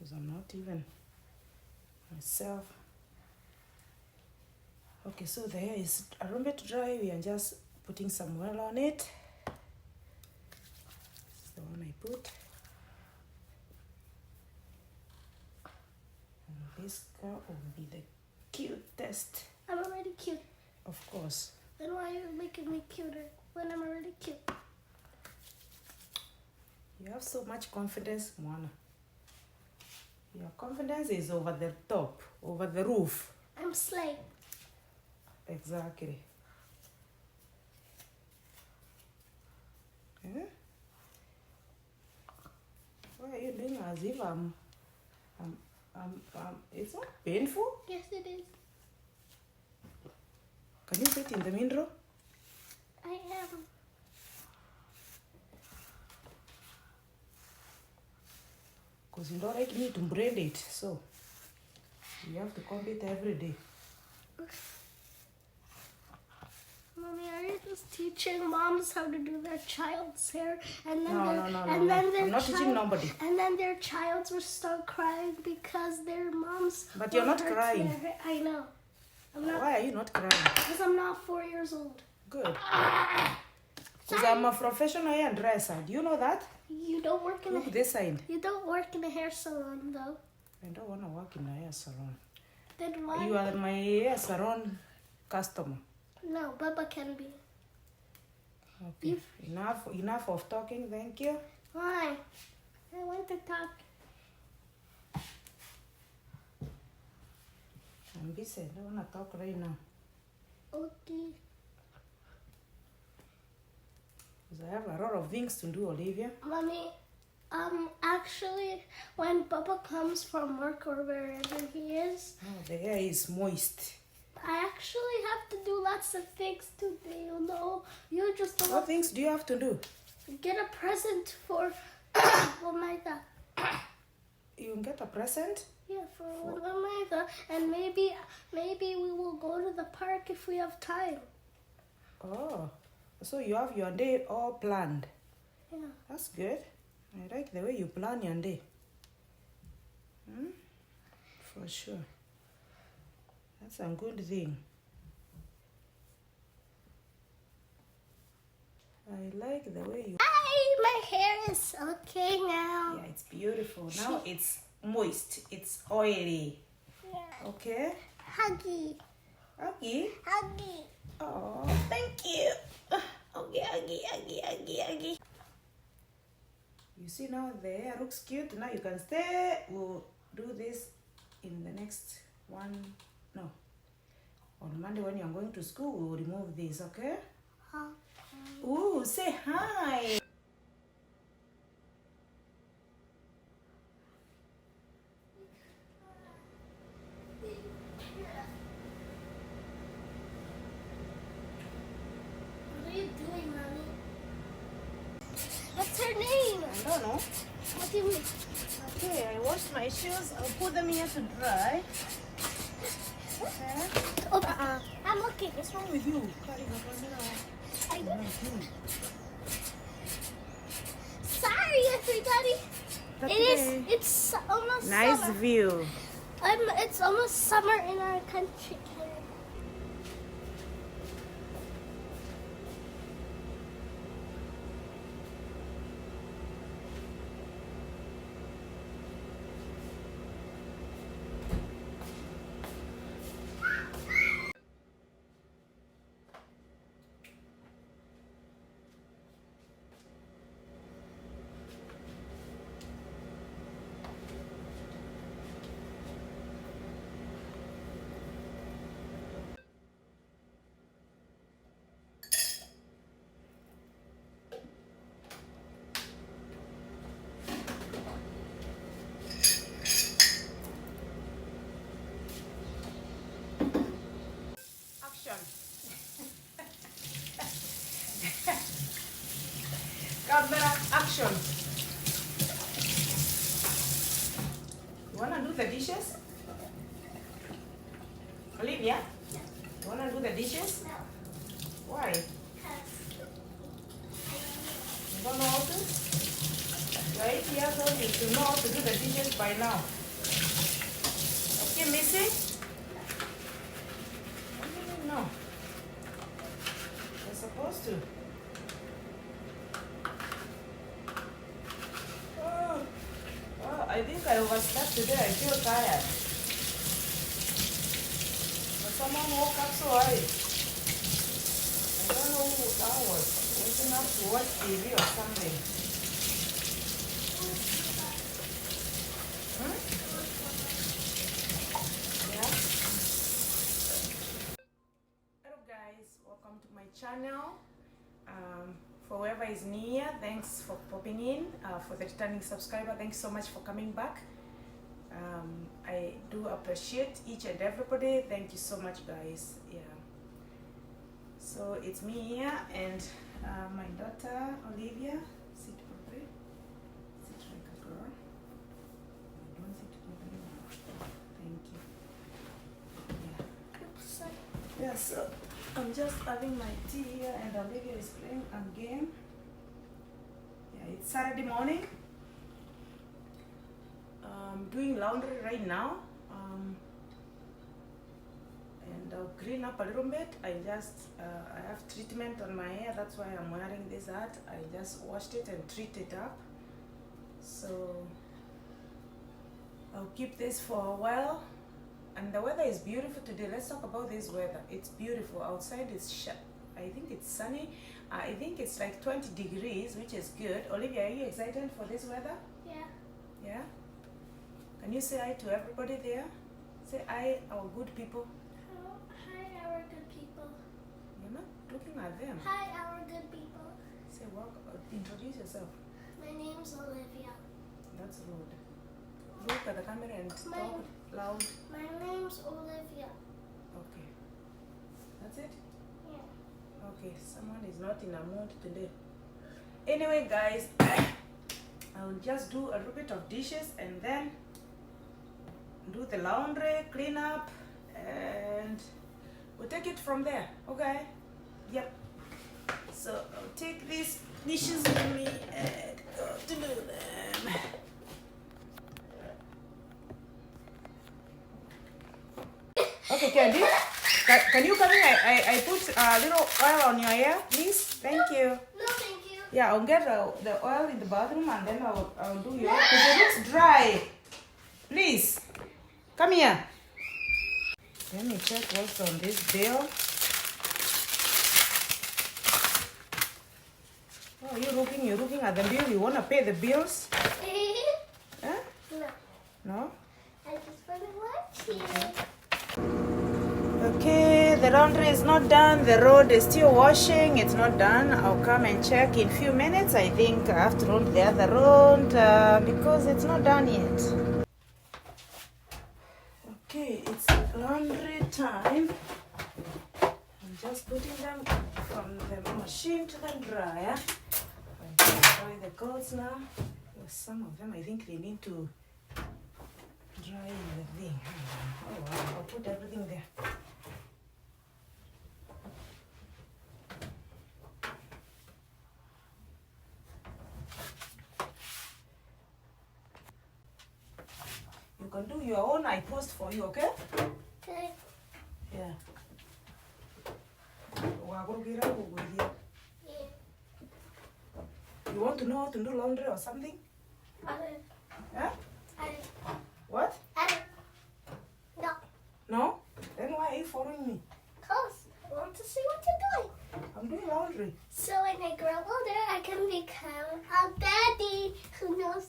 because I'm not even myself. Okay, so the hair is a little bit dry. We are just putting some oil on it. This is the one I put. And this girl will be the cutest. I'm already cute. Of course. Then why are you making me cuter when I'm already cute? You have so much confidence, Moana. Your confidence is over the top, over the roof. I'm slay. Exactly. Eh? Why are you doing as if it's not painful? Yes, it is. Can you sit in the middle? I am. Because you don't like me to braid it, so you have to comb it every day. Mommy, are you just teaching moms how to do their child's hair? And then No. their I'm not teaching nobody. And then their childs will start crying because their moms. But you're not hurt crying. their hair. I know. I'm not. Why are you not crying? Because I'm not 4 years old. Good. Because I'm a professional hairdresser. Do you know that? You don't work in Look a this side. You don't work in a hair salon though. I don't want to work in a hair salon. Then why? You are my hair salon customer. No, Baba can be. Okay. Enough of talking, thank you. Why? I want to talk. I'm busy. I don't want to talk right now. Okay. Because I have a lot of things to do, Olivia. Mommy, actually, when Baba comes from work or wherever he is, Oh, the hair is moist. I actually have to do lots of things today, you know. You just don't What things do you have to do? get a present for Omega. You can get a present? Yeah, for Omega. And maybe we will go to the park if we have time. Oh, so you have your day all planned. Yeah. That's good. I like the way you plan your day. For sure. That's a good thing. I like the way you... Hi, my hair is okay now. Yeah, it's beautiful. Now it's moist. It's oily. Yeah. Okay? Huggy. Okay. Huggy. Oh, thank you. Okay. You see now the hair looks cute. Now you can stay. We'll do this in the next one. No. On Monday when you're going to school, we'll remove this, okay? Ooh, say hi. What are you doing, Mommy? What's her name? I don't know. What do you mean? Okay, I washed my shoes. I'll put them here to dry. Okay. Oh, I'm looking. What's wrong with you? Sorry, everybody. It's almost Nice summer. view. It's almost summer in our country. Camera action. You wanna do the dishes? Olivia? You wanna do the dishes? No. Why? You don't know how to? You're 8 years old, you should know how to do the dishes by now. Okay, Missy? No. You're supposed to. Oh, I think I overslept today. I feel tired. But someone woke up so early. I don't know who that was. Waking up to watch TV or something. Hmm? Yeah? Hello guys, welcome to my channel. For whoever is new, thanks for popping in. For the returning subscriber, thanks so much for coming back. I do appreciate each and everybody. Thank you so much, guys. Yeah. So it's me here and my daughter Olivia. Sit properly. Sit like a girl. Don't sit properly now. Thank you. Yeah. Yeah. So I'm just having my tea here and Olivia is playing a game. Yeah, it's Saturday morning. I'm doing laundry right now. And I'll clean up a little bit. I have treatment on my hair. That's why I'm wearing this hat. I just washed it and treated it up. So I'll keep this for a while. And the weather is beautiful today. Let's talk about this weather. It's beautiful. Outside it's I think it's sunny. I think it's like 20 degrees, which is good. Olivia, are you excited for this weather? Yeah. Yeah? Can you say hi to everybody there? Say hi, our good people. Oh, hi, our good people. You're not looking at them. Hi, our good people. Say, introduce yourself. My name's Olivia. That's rude. Look at the camera and talk loud. My name's Olivia. Okay. That's it? Yeah. Okay, someone is not in a mood today. Anyway, guys, I'll just do a little bit of dishes and then do the laundry, clean up, and we'll take it from there. Okay? Yep. So I'll take these dishes with me and go to do them. Okay, Candy, can you come in? I put a little oil on your hair, please. Thank you. No, thank you. Yeah, I'll get the oil in the bathroom and then I'll do your hair because it looks dry. Please, come here. Let me check what's on this bill. Oh, you're looking at the bill. You want to pay the bills? Huh? No. No? I just want to watch you. Okay, the laundry is not done. The road is still washing. It's not done. I'll come and check in a few minutes. I think I have to run the other road because it's not done yet. Okay, it's laundry time. I'm just putting them from the machine to the dryer. I'm going to dry the clothes now. Some of them, I think they need to dry in the thing. Oh, wow. I'll put everything there. You can do your own. I post for you, okay? Okay. Yeah. Yeah. You want to know how to do laundry or something? Huh? What? No. No? Then why are you following me? Cause I want to see what you're doing. I'm doing laundry. So when I grow older, I can become a daddy who knows